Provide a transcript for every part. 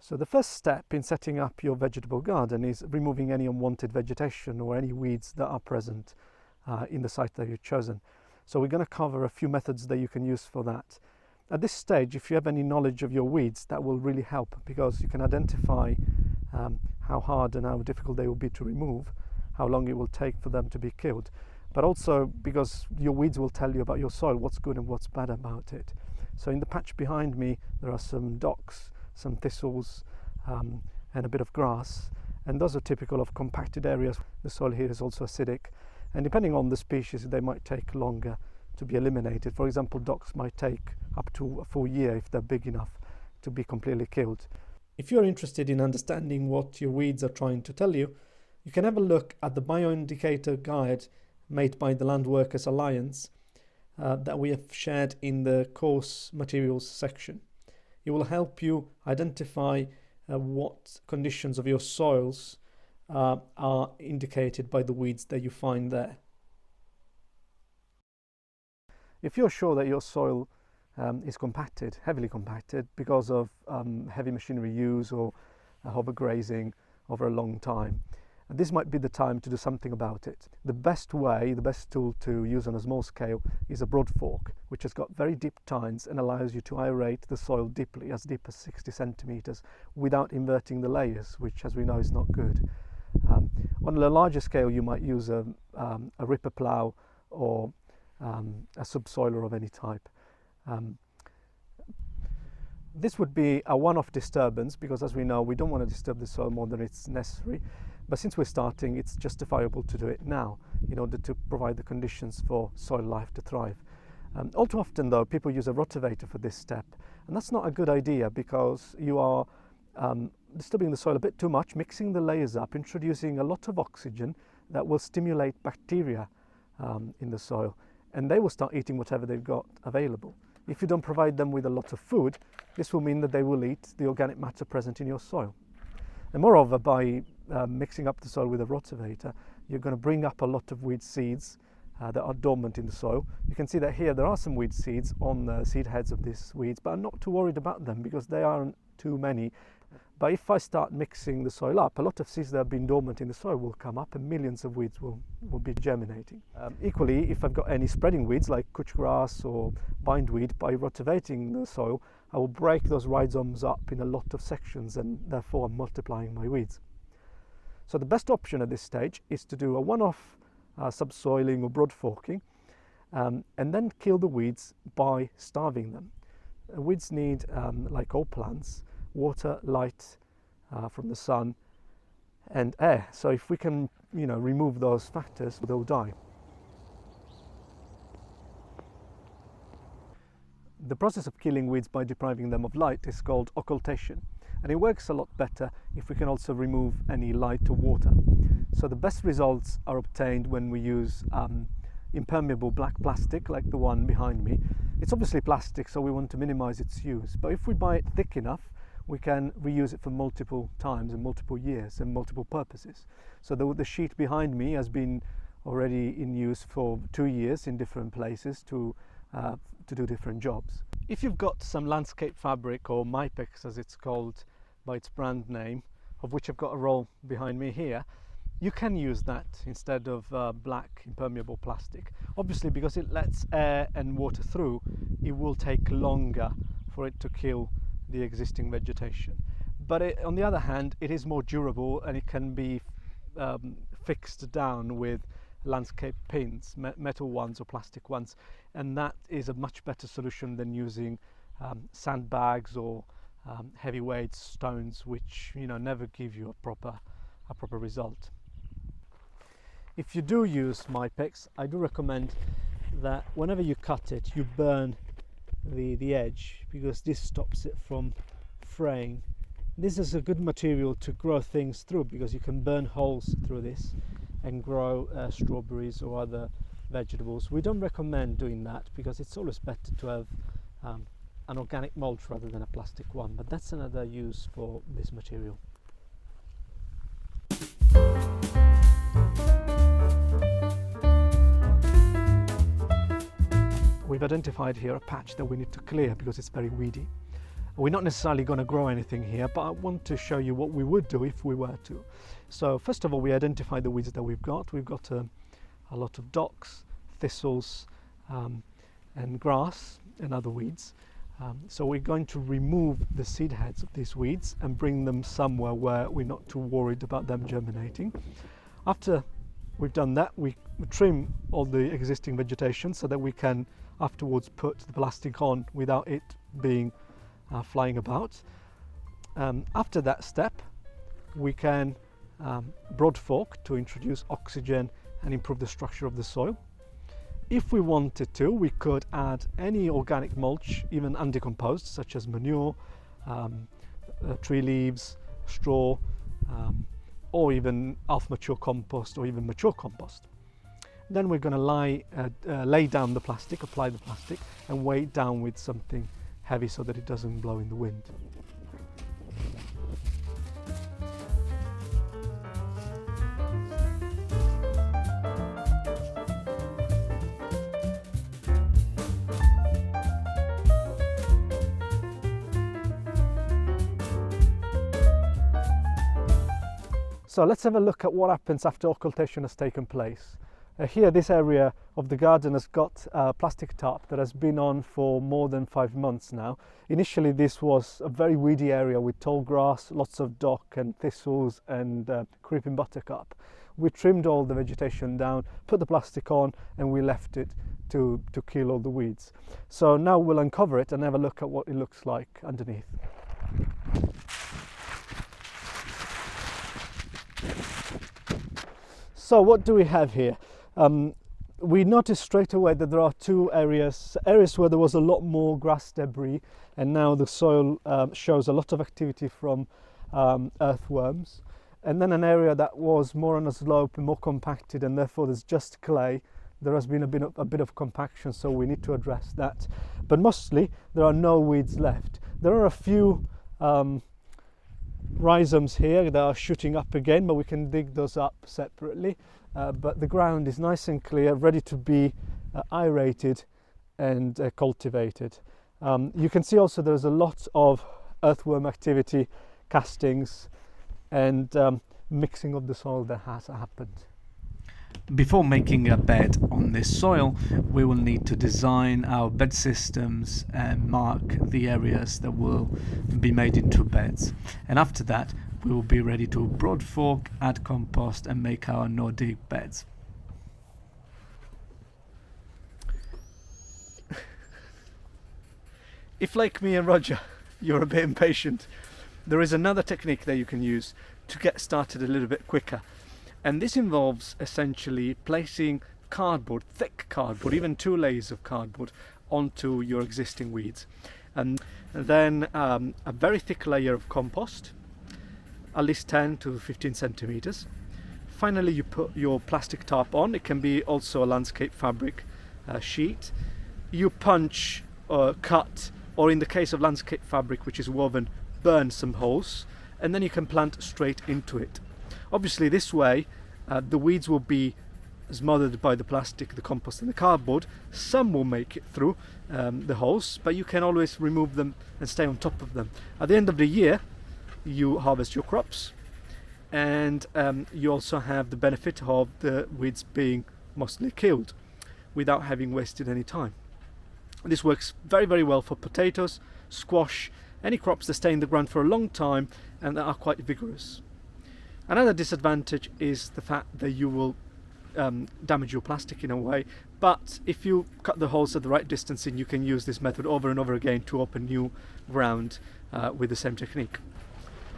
So the first step in setting up your vegetable garden is removing any unwanted vegetation or any weeds that are present in the site that you've chosen. So we're going to cover a few methods that you can use for that. At this stage, if you have any knowledge of your weeds, that will really help, because you can identify how hard and how difficult they will be to remove, how long it will take for them to be killed, but also because your weeds will tell you about your soil, what's good and what's bad about it. So in the patch behind me, there are some docks, some thistles, and a bit of grass, and those are typical of compacted areas. The soil here is also acidic, and depending on the species, they might take longer to be eliminated. For example, docks might take up to a full year if they're big enough to be completely killed. If you're interested in understanding what your weeds are trying to tell you, you can have a look at the bioindicator guide made by the Land Workers Alliance that we have shared in the course materials section. It will help you identify what conditions of your soils are indicated by the weeds that you find there. If you're sure that your soil is compacted, heavily compacted, because of heavy machinery use or overgrazing over a long time, this might be the time to do something about it. The best tool to use on a small scale is a broad fork, which has got very deep tines and allows you to aerate the soil deeply, as deep as 60 centimeters, without inverting the layers, which, as we know, is not good. On a larger scale, you might use a ripper plough or a subsoiler of any type. This would be a one-off disturbance, because, as we know, we don't want to disturb the soil more than it's necessary. But since we're starting, it's justifiable to do it now in order to provide the conditions for soil life to thrive. All too often, though, people use a rotavator for this step, and that's not a good idea, because you are disturbing the soil a bit too much, mixing the layers up, introducing a lot of oxygen that will stimulate bacteria in the soil, and they will start eating whatever they've got available. If you don't provide them with a lot of food, this will mean that they will eat the organic matter present in your soil. And moreover, by mixing up the soil with a rotavator, you're going to bring up a lot of weed seeds that are dormant in the soil. You can see that here there are some weed seeds on the seed heads of these weeds, but I'm not too worried about them because they aren't too many. But if I start mixing the soil up, a lot of seeds that have been dormant in the soil will come up, and millions of weeds will be germinating. Equally, if I've got any spreading weeds like couch grass or bindweed, by rotavating the soil, I will break those rhizomes up in a lot of sections, and therefore I'm multiplying my weeds. So the best option at this stage is to do a one-off subsoiling or broad forking, and then kill the weeds by starving them. Weeds need, like all plants, water, light from the sun, and air. So if we can, remove those factors, they'll die. The process of killing weeds by depriving them of light is called occultation, and it works a lot better if we can also remove any light or water. So the best results are obtained when we use impermeable black plastic like the one behind me. It's obviously plastic, so we want to minimize its use, but if we buy it thick enough, we can reuse it for multiple times and multiple years and multiple purposes. So the sheet behind me has been already in use for 2 years in different places to do different jobs. If you've got some landscape fabric, or Mypex as it's called by its brand name, of which I've got a roll behind me here, you can use that instead of black impermeable plastic. Obviously, because it lets air and water through, it will take longer for it to kill the existing vegetation. But on the other hand, it is more durable, and it can be fixed down with landscape pins, metal ones or plastic ones, and that is a much better solution than using sandbags or heavyweight stones, which never give you a proper result. If you do use Mypex, I do recommend that whenever you cut it, you burn the edge, because this stops it from fraying. This is a good material to grow things through, because you can burn holes through this and grow strawberries or other vegetables. We don't recommend doing that, because it's always better to have an organic mulch rather than a plastic one, but that's another use for this material. We've identified here a patch that we need to clear because it's very weedy. We're not necessarily going to grow anything here, but I want to show you what we would do if we were to. So first of all, we identify the weeds that we've got. We've got a lot of docks, thistles, and grass and other weeds. So we're going to remove the seed heads of these weeds and bring them somewhere where we're not too worried about them germinating. After we've done that, we trim all the existing vegetation so that we can afterwards put the plastic on without it being flying about. After that step, we can broad fork to introduce oxygen and improve the structure of the soil. If we wanted to, we could add any organic mulch, even undecomposed, such as manure, tree leaves, straw, or even half-mature compost or even mature compost. Then we're going to lay down the plastic, apply the plastic, and weigh it down with something heavy so that it doesn't blow in the wind. So let's have a look at what happens after occultation has taken place. Here, this area of the garden has got a plastic tarp that has been on for more than 5 months now. Initially, this was a very weedy area with tall grass, lots of dock and thistles and creeping buttercup. We trimmed all the vegetation down, put the plastic on, and we left it to kill all the weeds. So now we'll uncover it and have a look at what it looks like underneath. So what do we have here? We noticed straight away that there are two areas where there was a lot more grass debris, and now the soil shows a lot of activity from earthworms, and then an area that was more on a slope and more compacted, and therefore there's just clay. There has been a bit of compaction, so we need to address that. But mostly there are no weeds left. There are a few rhizomes here that are shooting up again, but we can dig those up separately. But the ground is nice and clear, ready to be aerated and cultivated. You can see also there's a lot of earthworm activity, castings, and mixing of the soil that has happened. Before making a bed on this soil, we will need to design our bed systems and mark the areas that will be made into beds. And after that, we will be ready to broad fork, add compost, and make our no-dig beds. If, like me and Roger, you're a bit impatient, there is another technique that you can use to get started a little bit quicker. And this involves essentially placing cardboard, thick cardboard, even 2 layers of cardboard, onto your existing weeds. And then a very thick layer of compost, at least 10 to 15 centimeters. Finally, you put your plastic tarp on. It can be also a landscape fabric sheet. You punch or cut, or in the case of landscape fabric, which is woven, burn some holes, and then you can plant straight into it. Obviously, this way the weeds will be smothered by the plastic, the compost and the cardboard. Some will make it through the holes, but you can always remove them and stay on top of them. At the end of the year, you harvest your crops, and you also have the benefit of the weeds being mostly killed without having wasted any time. This works very, very well for potatoes, squash, any crops that stay in the ground for a long time and that are quite vigorous. Another disadvantage is the fact that you will damage your plastic in a way, but if you cut the holes at the right distance in, you can use this method over and over again to open new ground with the same technique.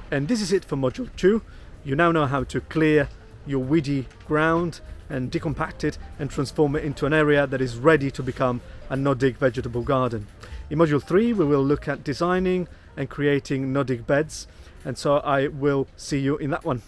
And this is it for module 2. You now know how to clear your weedy ground and decompact it and transform it into an area that is ready to become a no-dig vegetable garden. In module 3, we will look at designing and creating no-dig beds, and so I will see you in that one.